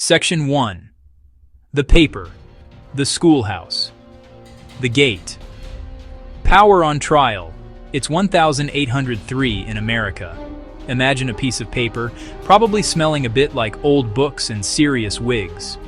Section 1. The paper, the schoolhouse, the gate. Power on trial. It's 1803 in America. Imagine a piece of paper, probably smelling a bit like old books and serious wigs.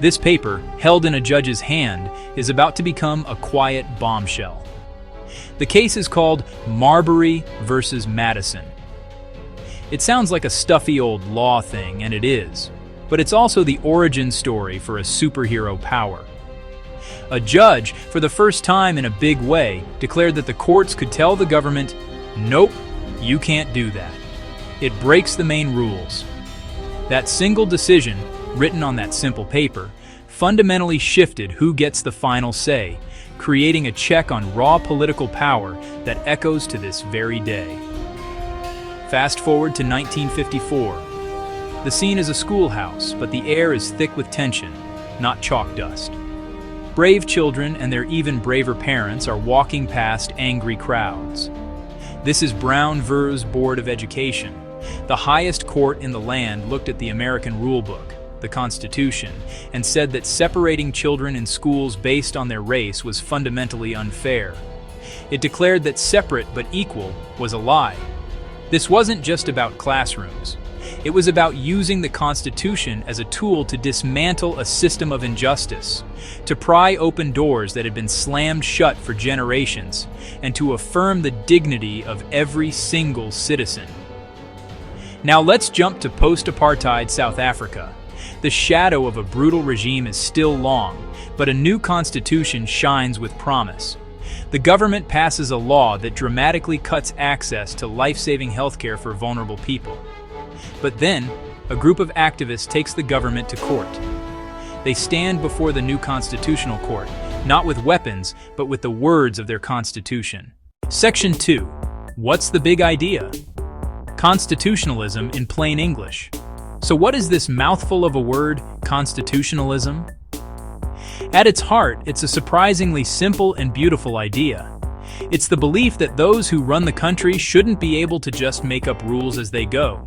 This paper, held in a judge's hand, is about to become a quiet bombshell. The case is called Marbury versus Madison. It sounds like a stuffy old law thing, and it is, but it's also the origin story for a superhero power. A judge, for the first time in a big way, declared that the courts could tell the government, "Nope, you can't do that." It breaks the main rules. That single decision, written on that simple paper, fundamentally shifted who gets the final say, creating a check on raw political power that echoes to this very day. Fast forward to 1954. The scene is a schoolhouse, but the air is thick with tension, not chalk dust. Brave children and their even braver parents are walking past angry crowds. This is Brown vs. Board of Education. The highest court in the land looked at the American rulebook, the Constitution, and said that separating children in schools based on their race was fundamentally unfair. It declared that separate but equal was a lie. This wasn't just about classrooms. It was about using the Constitution as a tool to dismantle a system of injustice, to pry open doors that had been slammed shut for generations, and to affirm the dignity of every single citizen. Now let's jump to post-apartheid South Africa. The shadow of a brutal regime is still long, but a new constitution shines with promise. The government passes a law that dramatically cuts access to life-saving healthcare for vulnerable people. But then, a group of activists takes the government to court. They stand before the new constitutional court, not with weapons, but with the words of their constitution. Section 2. What's the big idea? Constitutionalism in plain English. So what is this mouthful of a word, constitutionalism? At its heart, it's a surprisingly simple and beautiful idea. It's the belief that those who run the country shouldn't be able to just make up rules as they go.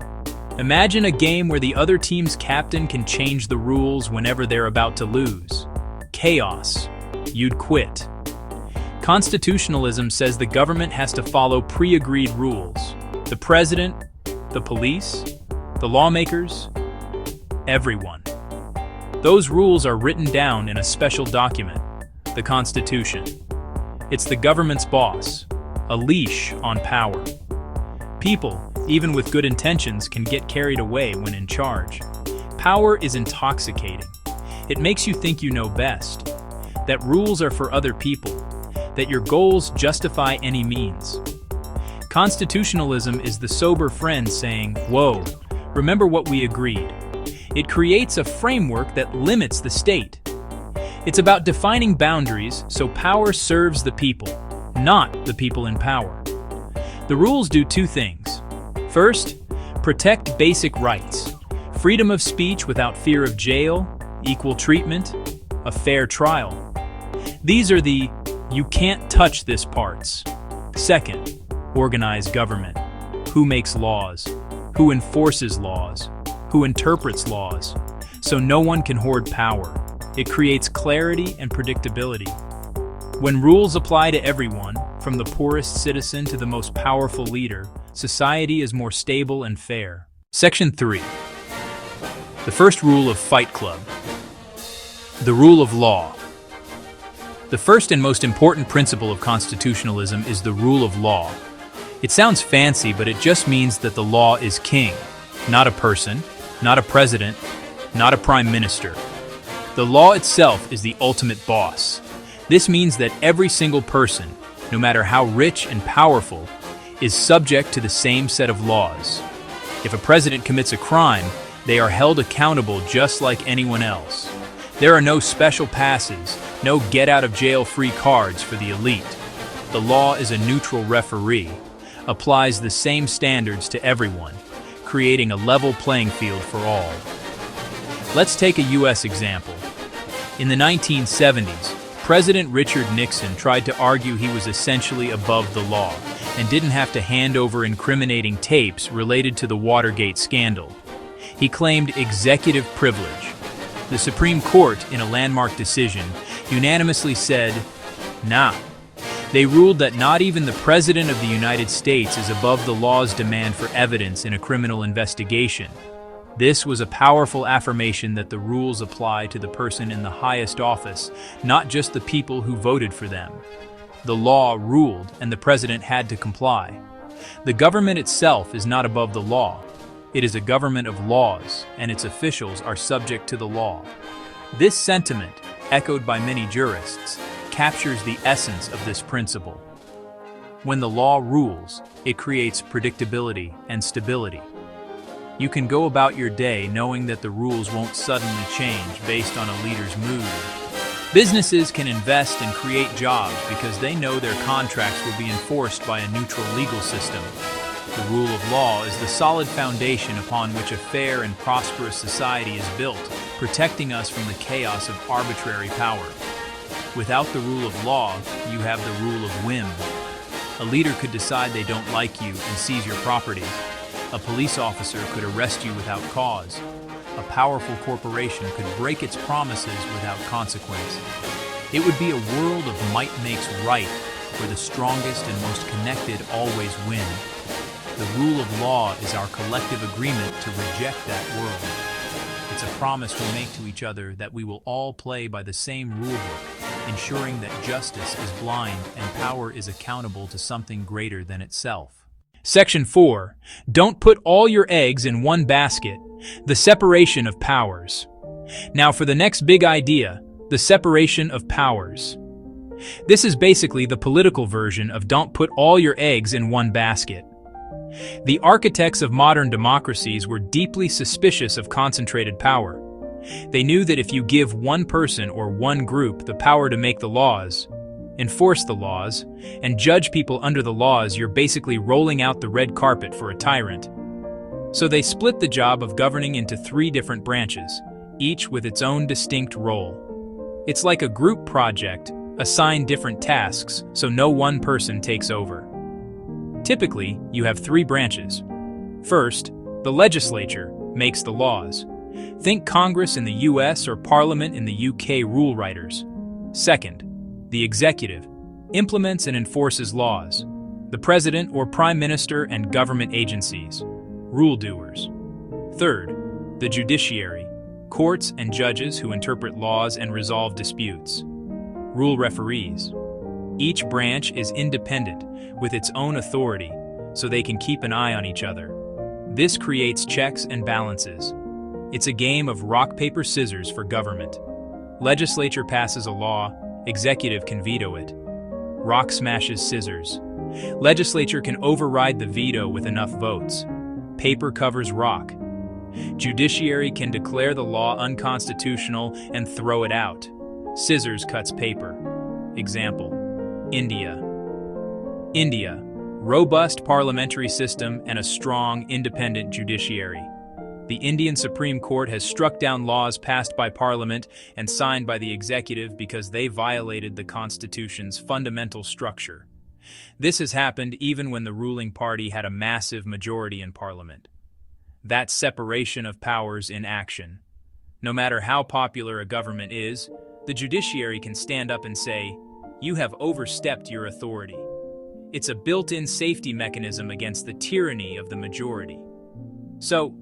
Imagine a game where the other team's captain can change the rules whenever they're about to lose. Chaos. You'd quit. Constitutionalism says the government has to follow pre-agreed rules. The president, the police, the lawmakers, everyone. Those rules are written down in a special document, the Constitution. It's the government's boss, a leash on power. People, even with good intentions, can get carried away when in charge. Power is intoxicating. It makes you think you know best, that rules are for other people, that your goals justify any means. Constitutionalism is the sober friend saying, "Whoa, remember what we agreed." It creates a framework that limits the state. It's about defining boundaries so power serves the people, not the people in power. The rules do two things. First, protect basic rights, freedom of speech without fear of jail, equal treatment, a fair trial. These are the "you can't touch this" parts. Second, organize government. Who makes laws? Who enforces laws? Who interprets laws? So no one can hoard power. It creates clarity and predictability. When rules apply to everyone, from the poorest citizen to the most powerful leader, society is more stable and fair. Section 3. The first rule of Fight Club. The rule of law. The first and most important principle of constitutionalism is the rule of law. It sounds fancy, but it just means that the law is king, not a person, not a president, not a prime minister. The law itself is the ultimate boss. This means that every single person, no matter how rich and powerful, is subject to the same set of laws. If a president commits a crime, they are held accountable just like anyone else. There are no special passes, no get-out-of-jail-free cards for the elite. The law is a neutral referee, applies the same standards to everyone, creating a level playing field for all. Let's take a U.S. example. In the 1970s, President Richard Nixon tried to argue he was essentially above the law and didn't have to hand over incriminating tapes related to the Watergate scandal. He claimed executive privilege, The Supreme Court, in a landmark decision, unanimously said, nah. They ruled that not even the President of the United States is above the law's demand for evidence in a criminal investigation. This was a powerful affirmation that the rules apply to the person in the highest office, not just the people who voted for them. The law ruled, and the President had to comply. The government itself is not above the law. It is a government of laws, and its officials are subject to the law. This sentiment, echoed by many jurists, captures the essence of this principle. When the law rules, it creates predictability and stability. You can go about your day knowing that the rules won't suddenly change based on a leader's mood. Businesses can invest and create jobs because they know their contracts will be enforced by a neutral legal system. The rule of law is the solid foundation upon which a fair and prosperous society is built, protecting us from the chaos of arbitrary power. Without the rule of law, you have the rule of whim. A leader could decide they don't like you and seize your property. A police officer could arrest you without cause. A powerful corporation could break its promises without consequence. It would be a world of might makes right, where the strongest and most connected always win. The rule of law is our collective agreement to reject that world. It's a promise we make to each other that we will all play by the same rulebook, ensuring that justice is blind and power is accountable to something greater than itself. Section 4. Don't put all your eggs in one basket. The separation of powers. Now for the next big idea, the separation of powers. This is basically the political version of don't put all your eggs in one basket. The architects of modern democracies were deeply suspicious of concentrated power. They knew that if you give one person or one group the power to make the laws, enforce the laws, and judge people under the laws, you're basically rolling out the red carpet for a tyrant. So they split the job of governing into 3 different branches, each with its own distinct role. It's like a group project, assign different tasks so no one person takes over. Typically, you have 3 branches. First, the legislature makes the laws. Think Congress in the US or Parliament in the UK rule writers. Second, the executive implements and enforces laws. The president or prime minister and government agencies, rule doers. Third, the judiciary, courts and judges who interpret laws and resolve disputes. Rule referees. Each branch is independent, with its own authority, so they can keep an eye on each other. This creates checks and balances. It's a game of rock, paper, scissors for government. Legislature passes a law, executive can veto it. Rock smashes scissors. Legislature can override the veto with enough votes. Paper covers rock. Judiciary can declare the law unconstitutional and throw it out. Scissors cuts paper. Example: India. India, robust parliamentary system and a strong, independent judiciary. The Indian Supreme Court has struck down laws passed by Parliament and signed by the executive because they violated the Constitution's fundamental structure. This has happened even when the ruling party had a massive majority in Parliament. That's separation of powers in action. No matter how popular a government is, the judiciary can stand up and say, "You have overstepped your authority." It's a built-in safety mechanism against the tyranny of the majority. So,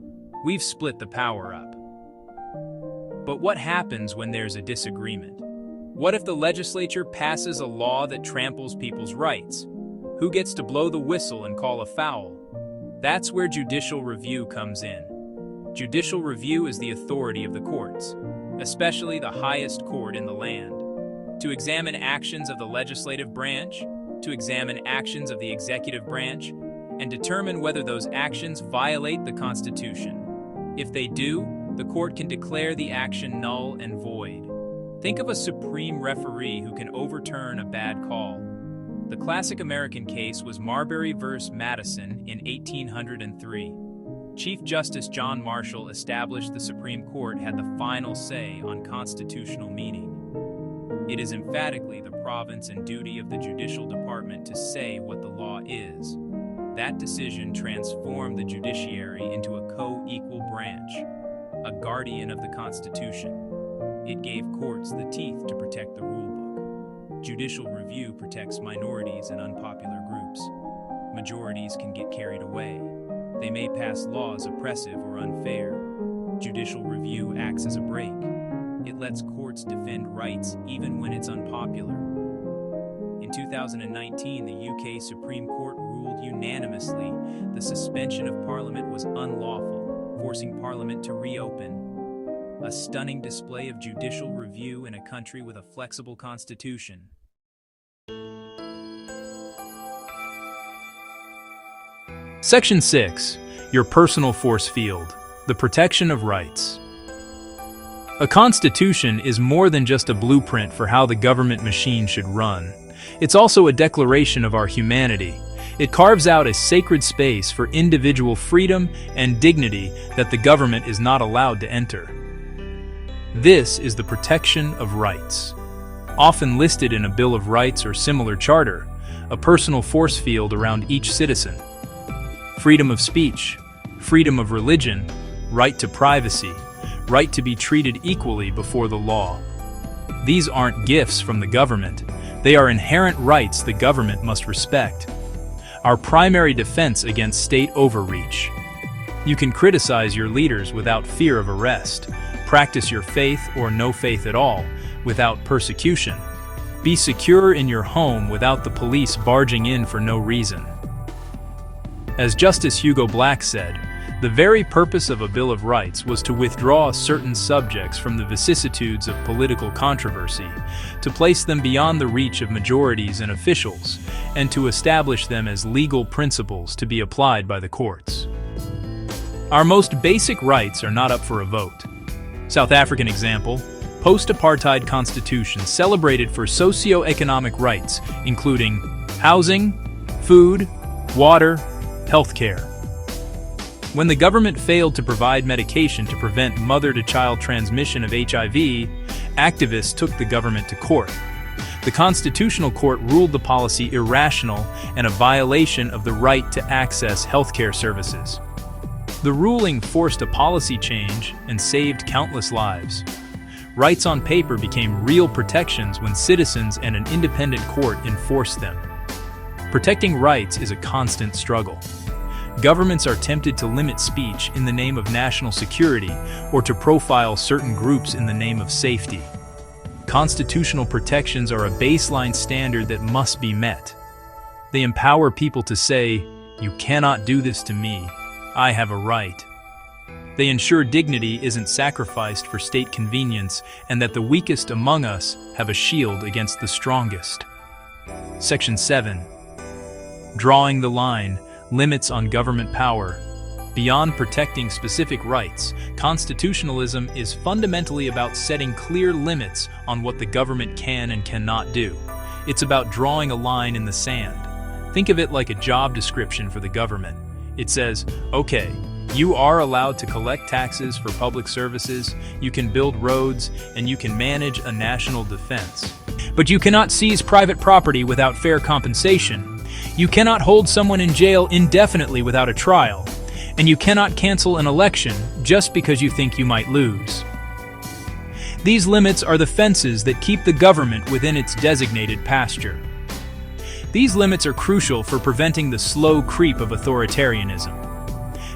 we've split the power up. But what happens when there's a disagreement? What if the legislature passes a law that tramples people's rights? Who gets to blow the whistle and call a foul? That's where judicial review comes in. Judicial review is the authority of the courts, especially the highest court in the land, to examine actions of the legislative branch, to examine actions of the executive branch, and determine whether those actions violate the Constitution. If they do, the court can declare the action null and void. Think of a supreme referee who can overturn a bad call. The classic American case was Marbury v. Madison in 1803. Chief Justice John Marshall established the Supreme Court had the final say on constitutional meaning. It is emphatically the province and duty of the judicial department to say what the law is. That decision transformed the judiciary into a co-equal branch, a guardian of the Constitution. It gave courts the teeth to protect the rulebook. Judicial review protects minorities and unpopular groups. Majorities can get carried away. They may pass laws oppressive or unfair. Judicial review acts as a brake. It lets courts defend rights even when it's unpopular. In 2019, the UK Supreme Court ruled unanimously the suspension of Parliament was unlawful, forcing Parliament to reopen. A stunning display of judicial review in a country with a flexible constitution. Section 6. Your personal force field. The protection of rights. A constitution is more than just a blueprint for how the government machine should run. It's also a declaration of our humanity. It carves out a sacred space for individual freedom and dignity that the government is not allowed to enter. This is the protection of rights. Often listed in a Bill of Rights or similar charter, a personal force field around each citizen. Freedom of speech, freedom of religion, right to privacy, right to be treated equally before the law. These aren't gifts from the government. They are inherent rights the government must respect. Our primary defense against state overreach. You can criticize your leaders without fear of arrest. Practice your faith or no faith at all without persecution. Be secure in your home without the police barging in for no reason. As Justice Hugo Black said, the very purpose of a Bill of Rights was to withdraw certain subjects from the vicissitudes of political controversy, to place them beyond the reach of majorities and officials, and to establish them as legal principles to be applied by the courts. Our most basic rights are not up for a vote. South African example, post-apartheid constitution celebrated for socio-economic rights, including housing, food, water, healthcare. When the government failed to provide medication to prevent mother-to-child transmission of HIV, activists took the government to court. The Constitutional Court ruled the policy irrational and a violation of the right to access healthcare services. The ruling forced a policy change and saved countless lives. Rights on paper became real protections when citizens and an independent court enforced them. Protecting rights is a constant struggle. Governments are tempted to limit speech in the name of national security or to profile certain groups in the name of safety. Constitutional protections are a baseline standard that must be met. They empower people to say, "You cannot do this to me. I have a right." They ensure dignity isn't sacrificed for state convenience and that the weakest among us have a shield against the strongest. Section 7. Drawing the line. Limits on government power. Beyond protecting specific rights, constitutionalism is fundamentally about setting clear limits on what the government can and cannot do. It's about drawing a line in the sand. Think of it like a job description for the government. It says, okay, you are allowed to collect taxes for public services, you can build roads, and you can manage a national defense. But you cannot seize private property without fair compensation. You cannot hold someone in jail indefinitely without a trial, and you cannot cancel an election just because you think you might lose. These limits are the fences that keep the government within its designated pasture. These limits are crucial for preventing the slow creep of authoritarianism.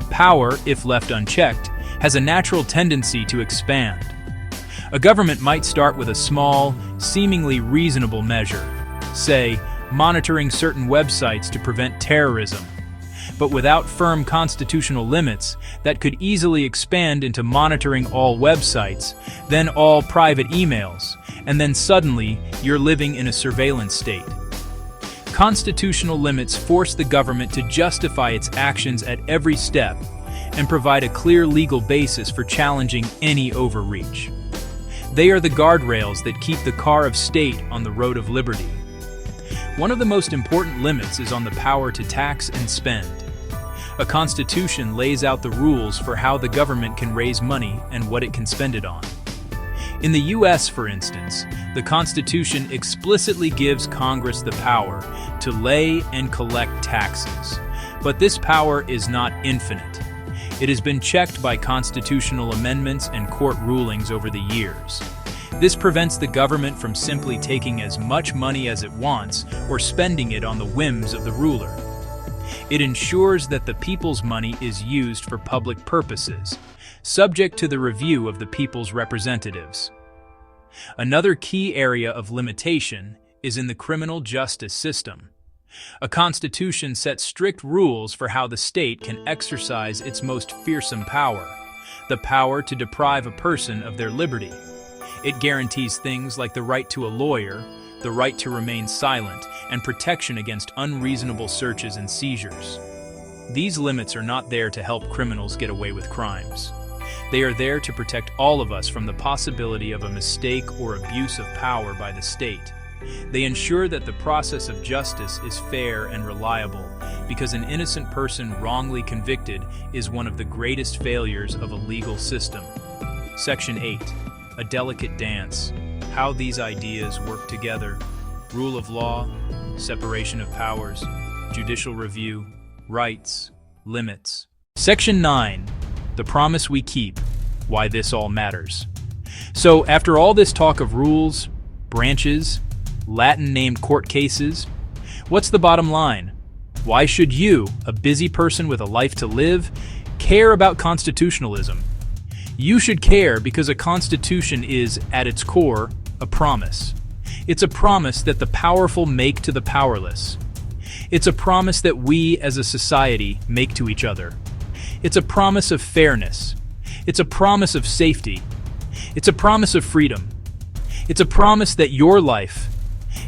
Power, if left unchecked, has a natural tendency to expand. A government might start with a small, seemingly reasonable measure, say, monitoring certain websites to prevent terrorism. But without firm constitutional limits, that could easily expand into monitoring all websites, then all private emails, and then suddenly you're living in a surveillance state. Constitutional limits force the government to justify its actions at every step and provide a clear legal basis for challenging any overreach. They are the guardrails that keep the car of state on the road of liberty. One of the most important limits is on the power to tax and spend. A constitution lays out the rules for how the government can raise money and what it can spend it on. In the US, for instance, the Constitution explicitly gives Congress the power to lay and collect taxes. But this power is not infinite. It has been checked by constitutional amendments and court rulings over the years. This prevents the government from simply taking as much money as it wants or spending it on the whims of the ruler. It ensures that the people's money is used for public purposes, subject to the review of the people's representatives. Another key area of limitation is in the criminal justice system. A constitution sets strict rules for how the state can exercise its most fearsome power, the power to deprive a person of their liberty. It guarantees things like the right to a lawyer, the right to remain silent, and protection against unreasonable searches and seizures. These limits are not there to help criminals get away with crimes. They are there to protect all of us from the possibility of a mistake or abuse of power by the state. They ensure that the process of justice is fair and reliable, because an innocent person wrongly convicted is one of the greatest failures of a legal system. Section 8. A delicate dance. How these ideas work together. Rule of law, separation of powers, judicial review, rights, limits. Section 9. The promise we keep. Why this all matters. So, after all this talk of rules, branches, Latin-named court cases, what's the bottom line? Why should you, a busy person with a life to live, care about constitutionalism? You should care because a constitution is, at its core, a promise. It's a promise that the powerful make to the powerless. It's a promise that we as a society make to each other. It's a promise of fairness. It's a promise of safety. It's a promise of freedom. It's a promise that your life,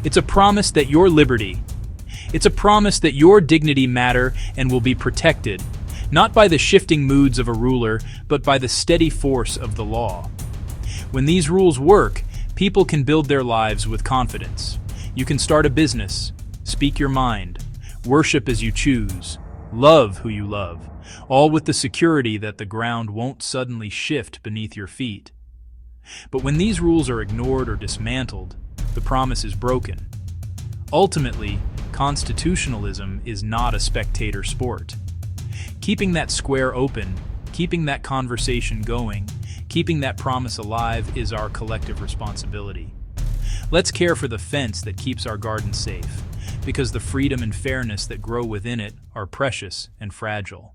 it's a promise that your liberty, it's a promise that your dignity matter and will be protected, not by the shifting moods of a ruler, but by the steady force of the law. When these rules work, people can build their lives with confidence. You can start a business, speak your mind, worship as you choose, love who you love, all with the security that the ground won't suddenly shift beneath your feet. But when these rules are ignored or dismantled, the promise is broken. Ultimately, constitutionalism is not a spectator sport. Keeping that square open, keeping that conversation going, keeping that promise alive is our collective responsibility. Let's care for the fence that keeps our garden safe, because the freedom and fairness that grow within it are precious and fragile.